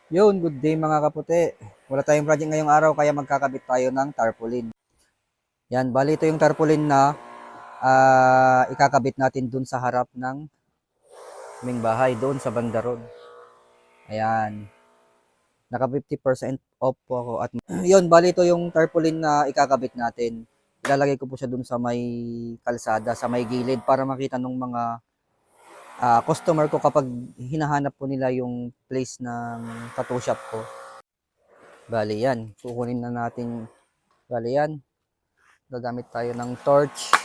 Yun, good day mga kaputi. Wala tayong project ngayong araw kaya magkakabit tayo ng tarpaulin. Yan, bali ito yung tarpaulin na ikakabit natin dun sa harap ng aming bahay, doon sa bandaron. Ayan, naka 50% off po ako. At yun, bali ito yung tarpaulin na ikakabit natin. Ilalagay ko po siya dun sa may kalsada, sa may gilid para makita ng mga customer ko kapag hinahanap po nila yung place ng tattoo shop ko. Bali yan, kukunin na natin. Bali yan, gagamit tayo ng torch.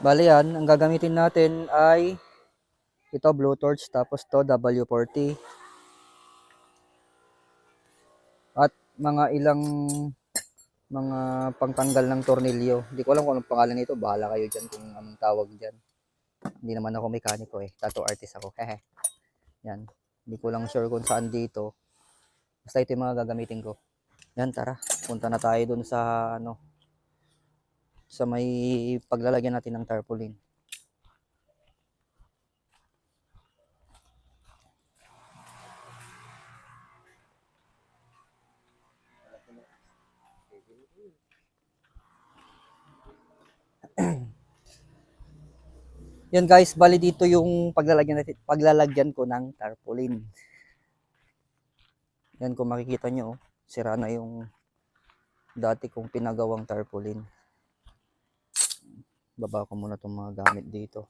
Bali yan, ang gagamitin natin ay ito blue torch, tapos to W40 at mga ilang mga pangtanggal ng tornilyo. Hindi ko alam kung anong pangalan nito, bahala kayo dyan kung anong tawag dyan. Hindi naman ako mekaniko tattoo artist ako. Hehe. Yan, hindi ko lang sure kung saan dito. Basta ito yung mga gagamitin ko. Yan, tara, punta na tayo dun sa sa may paglalagyan natin ng tarpaulin. Yan guys, bali dito yung paglalagyan ko ng tarpaulin. Yan, kung makikita nyo, sira na yung dati kong pinagawang tarpaulin. Baba ko muna itong mga gamit dito.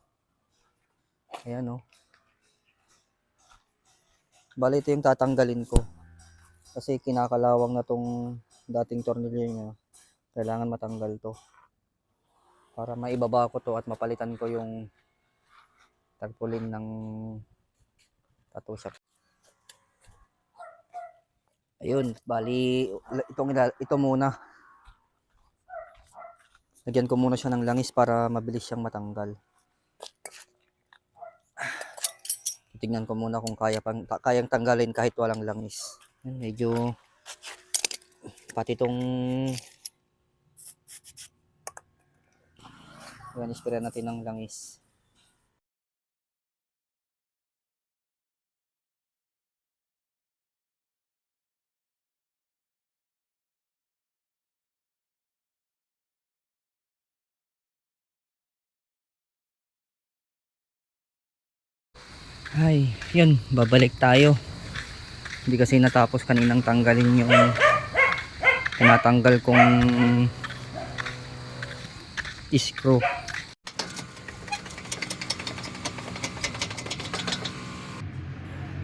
Ayan bali ito yung tatanggalin ko. Kasi kinakalawang na tong dating tornilyo niya. Kailangan matanggal to. Para maibaba ko to at mapalitan ko yung tarpaulin ng tattoo shop. Ayun, bali ito muna. Lagyan ko muna siya ng langis para mabilis siyang matanggal. Tingnan ko muna kung kayang tanggalin kahit walang langis. Medyo pati itong spray natin ng langis. Ay, yun, babalik tayo. Hindi kasi natapos kaninang tanggalin yung tinatanggal kong screw.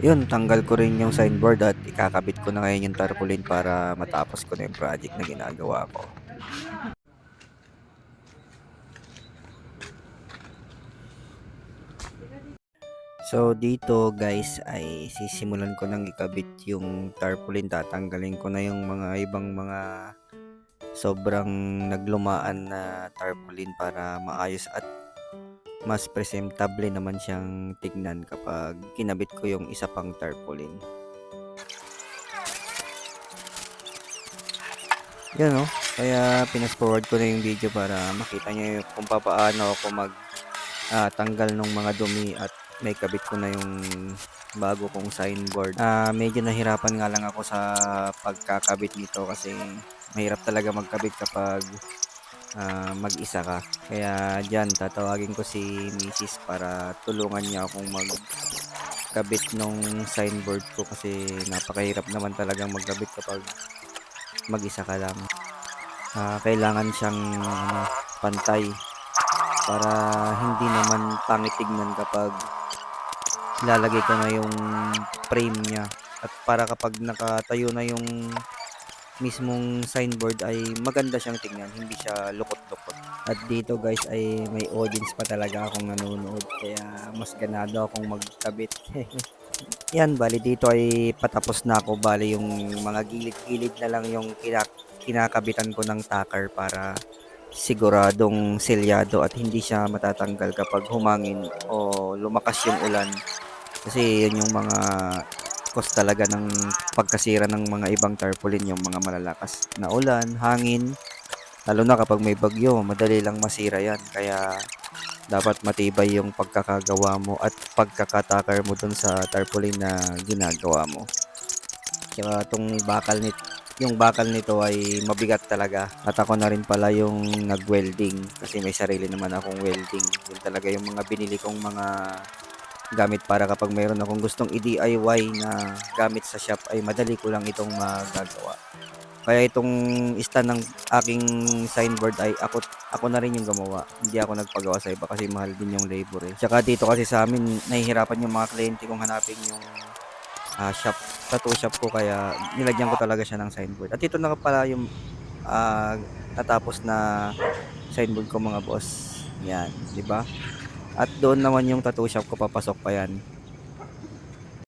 Yun, tanggal ko rin yung signboard at ikakabit ko na ngayon yung tarpaulin para matapos ko na yung project na ginagawa ko. So dito guys ay sisimulan ko nang ikabit yung tarpaulin. Tatanggalin ko na yung mga ibang mga sobrang naglumaan na tarpaulin para maayos at mas presentable naman siyang tignan kapag kinabit ko yung isa pang tarpaulin. Yan kaya pinas forward ko na yung video para makita nyo kung paano ako tanggal ng mga dumi at may kabit ko na yung bago kong signboard. Medyo nahirapan nga lang ako sa pagkakabit nito kasi mahirap talaga magkabit kapag mag-isa ka. Kaya dyan tatawagin ko si Mrs. para tulungan niya akong magkabit nung signboard ko kasi napakahirap naman talagang magkabit kapag mag-isa ka lang. Kailangan siyang pantay para hindi naman pangit tignan kapag ilalagay ko na yung frame niya at para kapag nakatayo na yung mismong signboard ay maganda siyang tingnan, hindi siya lukot-lukot. At dito guys ay may audience pa talaga akong nanonood kaya mas ganado akong magkabit. Yan, bali dito ay patapos na ako. Bali yung mga gilid-gilid na lang yung kinakabitan ko ng tacker para siguradong selyado at hindi siya matatanggal kapag humangin o lumakas yung ulan. Kasi yun yung mga cause talaga ng pagkasira ng mga ibang tarpaulin, yung mga malalakas na ulan, hangin. Lalo na kapag may bagyo, madali lang masira yan. Kaya Dapat matibay yung pagkakagawa mo at pagkakatakar mo dun sa tarpaulin na ginagawa mo. Tsaka yung bakal nito ay mabigat talaga at ako na rin pala yung nag-welding kasi may sarili naman akong welding. Yun talaga yung mga binili kong mga gamit para kapag mayroon akong gustong i-DIY na gamit sa shop ay madali ko lang itong magagawa. Kaya itong stand ng aking signboard ay ako na rin yung gumawa. Hindi ako nagpagawa sa iba kasi mahal din yung labor eh. Tsaka dito kasi sa amin nahihirapan yung mga kliyente kong hanapin yung shop, tattoo shop ko kaya nilagyan ko talaga siya ng signboard. At ito na pala yung ah, natapos na signboard ko mga boss. Yan, 'di ba? At doon naman yung tattoo shop ko papasok pa yan.